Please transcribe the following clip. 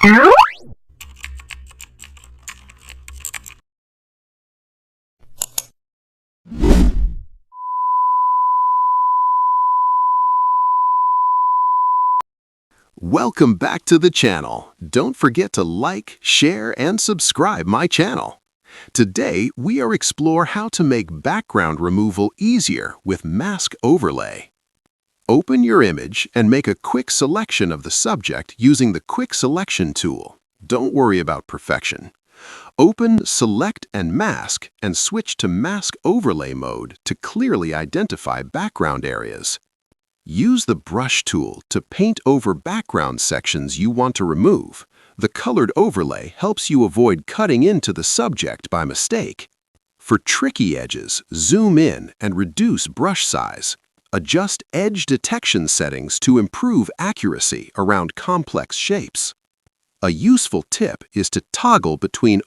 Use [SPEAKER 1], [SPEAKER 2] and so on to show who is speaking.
[SPEAKER 1] Welcome back to the channel. Don't forget to like, share, and subscribe my channel. Today, we are explore how to make background removal easier with mask overlay. Open your image and make a quick selection of the subject using the Quick Selection tool. Don't worry about perfection. Open Select and Mask and switch to Mask Overlay mode to clearly identify background areas. Use the Brush tool to paint over background sections you want to remove. The colored overlay helps you avoid cutting into the subject by mistake. For tricky edges, zoom in and reduce brush size. Adjust edge detection settings to improve accuracy around complex shapes. A useful tip is to toggle between